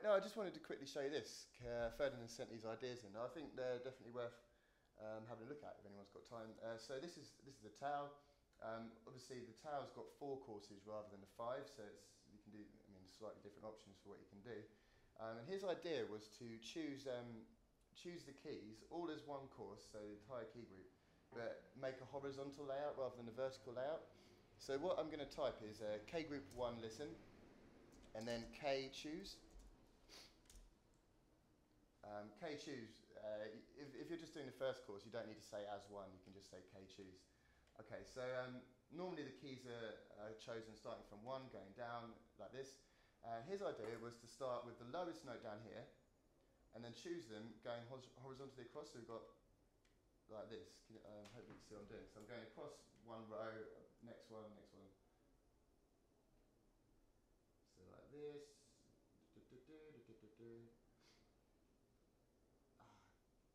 no, I just wanted to quickly show you this. Ferdinand sent these ideas in. I think they're definitely worth having a look at if anyone's got time. So this is the tau. Obviously, the tau's got 4 courses rather than the 5, so you can do, I mean, slightly different options for what you can do. And his idea was to choose the keys all as one course, so the entire key group, but make a horizontal layout rather than a vertical layout. So what I'm going to type is K group 1 listen, and then K choose. K choose, if you're just doing the first course, you don't need to say as 1, you can just say K choose. Okay, so normally the keys are chosen starting from 1, going down like this. His idea was to start with the lowest note down here, and then choose them going horizontally across, so we've got like this. Hopefully you can see what I'm doing. So I'm going across one row, next one. So like this.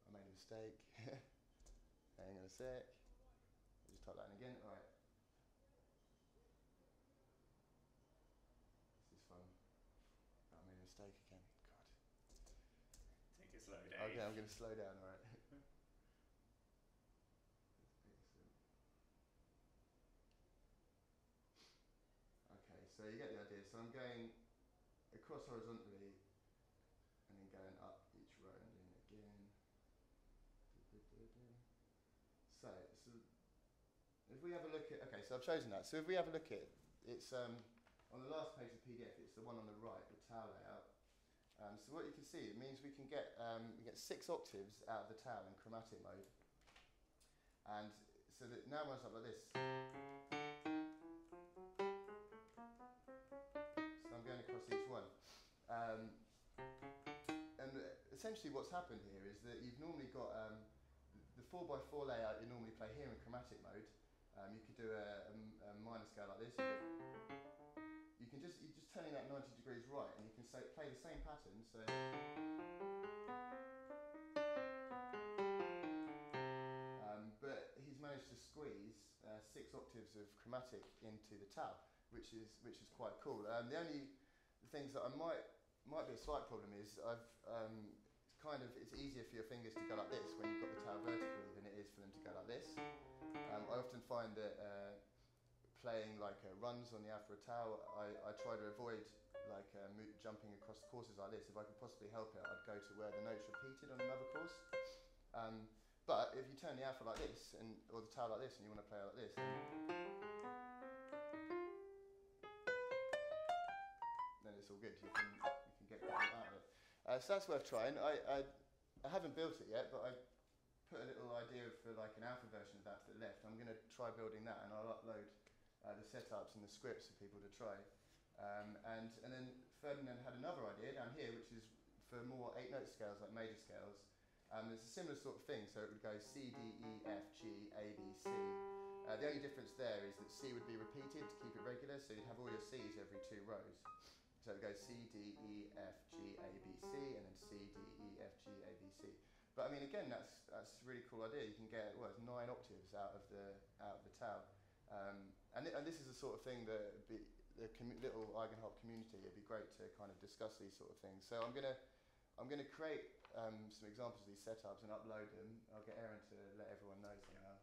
I made a mistake. Hang on a sec. I'll just type that in again. All right. This is fun. Oh, I made a mistake again. God. Take it slow down. Okay, I'm going to slow down. All right. Okay, so you get the idea. So I'm going across horizontally and then going up each row and doing it again. So if we have a look at, okay, so I've chosen that. So if we have a look at, it's on the last page of the PDF, it's the one on the right, the tau layout. So what you can see, it means we get 6 octaves out of the tau in chromatic mode. And so that now it runs up like this. So I'm going across each one. And essentially what's happened here is that you've normally got the 4x4 layout you normally play here in chromatic mode. You could do a minor scale like this. You're just turning that 90 degrees right, and you can play the same pattern. So, but he's managed to squeeze 6 octaves of chromatic into the tau, which is quite cool. The only things that I might be a slight problem is it's easier for your fingers to go like this when you've got the tau vertically than it is for them to go like this. I often find that playing like runs on the alpha tau, I try to avoid like jumping across the courses like this. If I could possibly help it, I'd go to where the note's repeated on another course. But if you turn the alpha like this, or the tau like this, and you want to play like this, then it's all good. You can get quite a lot out of it. So that's worth trying. I haven't built it yet, but I put a little idea for like an alpha version of that to the left. I'm going to try building that, and I'll upload the setups and the scripts for people to try. And then Ferdinand had another idea down here, which is for more 8-note scales, like major scales. It's a similar sort of thing, so it would go C, D, E, F, G, A, B, C. The only difference there is that C would be repeated to keep it regular, so you'd have all your C's every 2 rows. So it goes C, D, E, F, G, A, B, C, and then C, D, E, F, G, A, B, C. But I mean, again, that's a really cool idea. You can get 9 octaves out of the tau, and this is the sort of thing that the little Eigenharp community. It'd be great to kind of discuss these sort of things. So I'm gonna create some examples of these setups and upload them. I'll get Aaron to let everyone know somehow.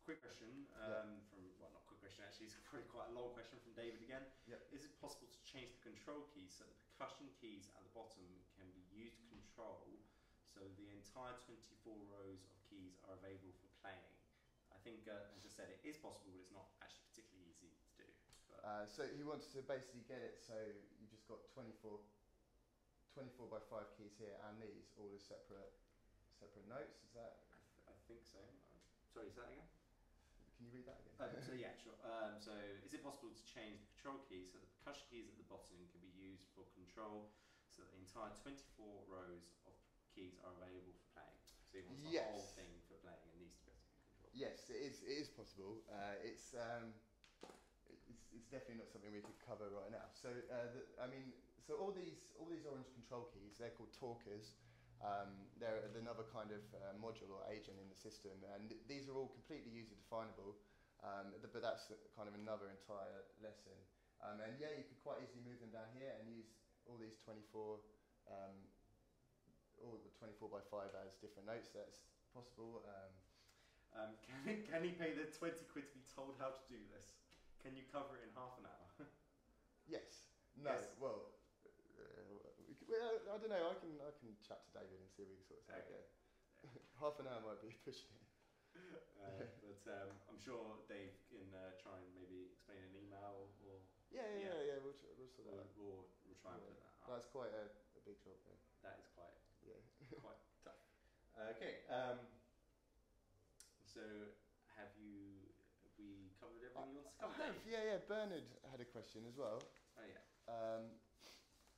Quick question not quick question actually, it's probably quite a long question from David again. Yep. Is it possible to change the control keys so the percussion keys at the bottom can be used to control, so the entire 24 rows of keys are available for playing? I think, as I said, it is possible, but it's not actually particularly easy to do. So he wants to basically get it so you've just got 24 by 5 keys here, and these all as separate notes. Is that? I think so. Sorry, say that again? Can you read that again? So yeah, sure. So is it possible to change the control keys so the percussion keys at the bottom can be used for control, so that the entire 24 rows of keys are available for playing? So he wants the whole thing for playing and needs to be able to control. Yes, it is possible. It's definitely not something we could cover right now. So so all these orange control keys, they're called talkers. They're another kind of module or agent in the system, and these are all completely user definable, but that's kind of another entire lesson. And yeah, you could quite easily move them down here and use all these 24, all the 24 by 5 as different notes. That's possible. Can he pay the 20 quid to be told how to do this? Can you cover it in half an hour? Yes. No. Yes. Well, I don't know. I can chat to David and see if we can sort this out. Okay. Yeah. Half an hour might be pushing it. But I'm sure Dave can try and maybe explain an email or. Yeah. We'll sort that out. We'll try and put that out. That's quite a big job. Yeah. That is quite Yeah. tough. Okay. So have we covered everything you want to cover? I have. Yeah. Bernard had a question as well. Oh yeah.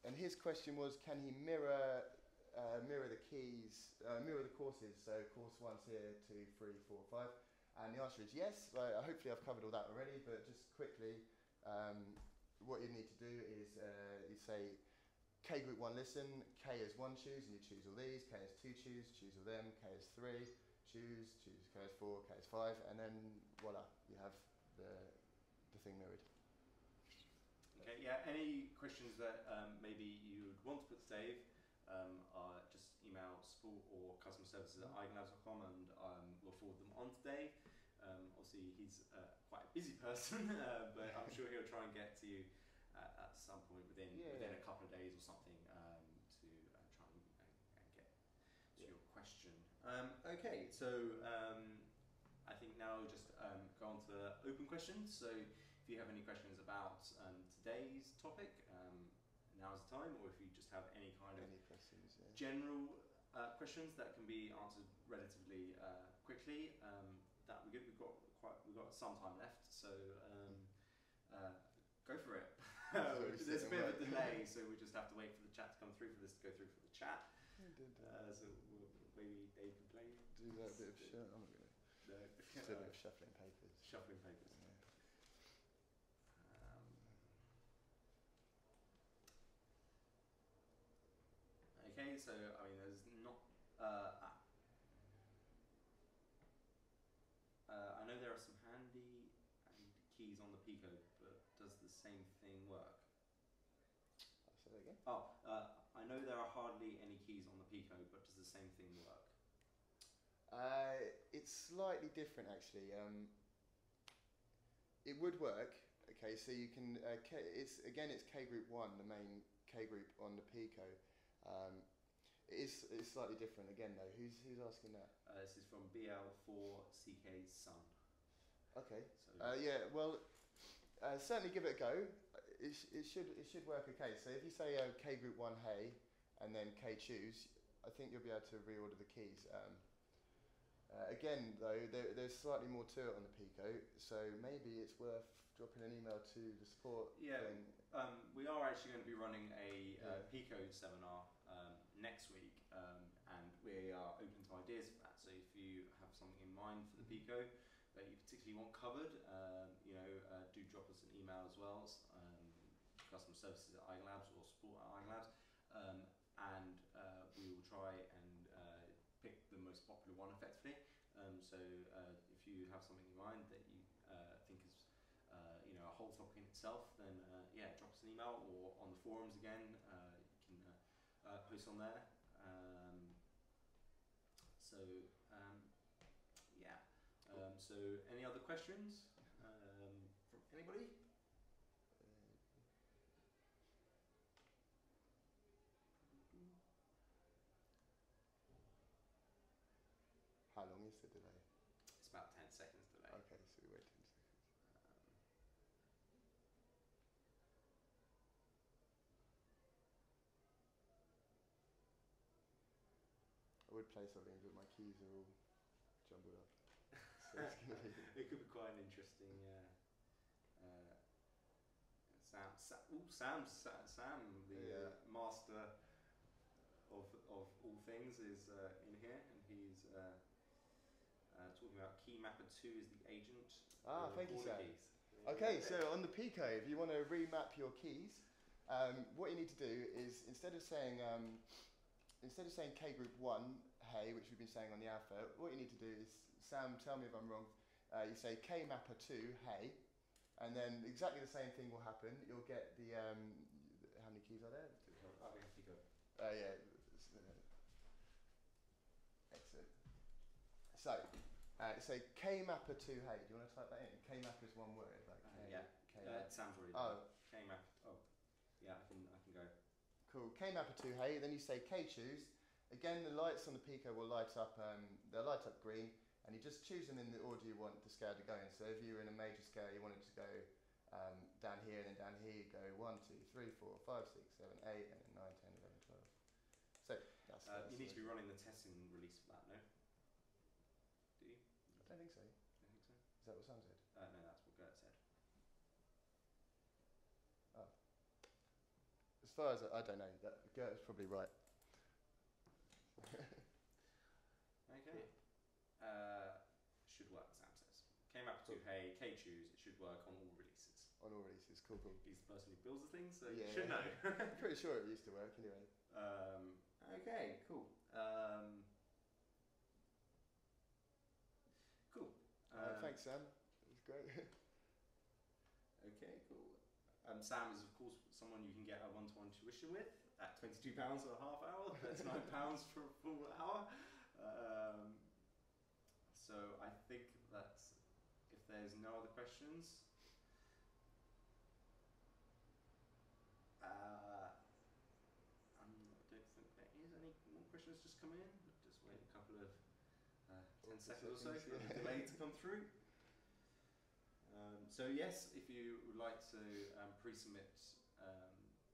And his question was, can he mirror the keys, mirror the courses? So course 1's here, 2, 3, 4, 5. And the answer is yes. Hopefully I've covered all that already, but just quickly, what you need to do is you say K group 1 listen, K is 1 choose, and you choose all these. K is 2 choose all them. K is 3 choose K is 4, K is 5, and then voila, you have the thing mirrored. Okay, yeah, any questions that maybe you would want to put to Dave, just email support or customer services at eigenharp.com and we'll forward them on to Dave. Obviously, he's quite a busy person, but I'm sure he'll try and get to you at some point within a couple of days or something to try and get to your question. Okay, so I think now we'll just go on to open questions. So if you have any questions about today's topic, now's the time, or if you just have any kind of questions, general questions that can be answered relatively quickly, that would be good. We've got some time left, so go for it. There's a bit of a delay, so we just have to wait for the chat to come through for this to go through for the chat. So maybe Dave can play. Do that bit of shit. I'm not gonna. No. Just do a bit of shuffling papers. Shuffling papers. Okay, so I mean, there's not. I know there are some handy keys on the Pico, but does the same thing work? Say that again. I know there are hardly any keys on the Pico, but does the same thing work? It's slightly different actually. It would work. Okay, so you can. It's K group 1, the main K group on the Pico. It's slightly different again though. Who's asking that? This is from BL4CK's son. Okay. So Well, certainly give it a go. It should work okay. So if you say K group 1 hey, and then K choose, I think you'll be able to reorder the keys. Again though, there's slightly more to it on the Pico, so maybe it's worth dropping an email to the support thing. We are actually going to be running a Pico seminar next week, and we are open to ideas for that. So if you have something in mind for the Pico that you particularly want covered, do drop us an email as well, customer services at Eigenlabs or support at Eigenlabs, and we will try and pick the most popular one effectively. So if you have something in mind that you think is a whole topic in itself, then drop us an email, or on the forums again, you can post on there. So any other questions from anybody? How long is the delay? It's about 10 seconds delay. Okay, so we wait 10 seconds. I would play something, but my keys are all jumbled up. So it's gonna be. It could be quite an interesting. Sam, the master of all things, is in here, and he's talking about kmapper 2 is the agent. Thank you, Sam. Keys. Okay, so on the Pico, if you want to remap your keys, what you need to do is instead of saying K group 1 hey, which we've been saying on the alpha, what you need to do is, Sam, tell me if I'm wrong. You say kmapper 2 hey, and then exactly the same thing will happen. You'll get the how many keys are there? Pico. Yeah. Excellent. So, say kmapper 2 hey. Do you want to type that in? Kmapper is one word, like Yeah. It sounds really Oh. Kmapper. Oh, yeah. I can go. Cool. Kmapper 2 hey. Then you say kchoose. Again, the lights on the Pico will light up. They'll light up green, and you just choose them in the order you want the scale to go in. So if you were in a major scale, you wanted to go down here and then down here, you go 1, 2, 3, 4, 5, 6, 7, 8, and then 9, 10, 11, 12. So that's. You need to be running the testing release for that, no? Do you? I don't think so. I think so. Is that what Sam said? No, that's what Gert said. Oh. As far as I don't know, Gert's probably right. Okay. Should work, Sam says. Kmapper 2 hey, kchoose. It should work on all releases. On all releases, cool. He's the person who builds the things, so Yeah, you should know. I'm pretty sure it used to work anyway. Okay, cool. Cool. Thanks, Sam. It was great. Okay, cool. Sam is, of course, someone you can get a one-to-one tuition with at £22 for a half hour, £39 for a full hour. So I think that's, if there's no other questions, I don't think there is any more questions just come in. Just wait a couple of 10 seconds or so for the delay to come through. So yes, if you would like to pre-submit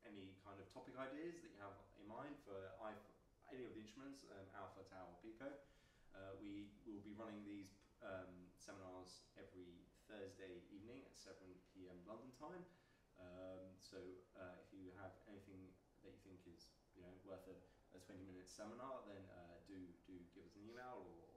any kind of topic ideas that you have in mind for any of the instruments, Alpha, Tau, or Pico, we will be running these seminars every Thursday evening at 7 p.m. London time. So if you have anything that you think is worth a 20-minute seminar, then do give us an email or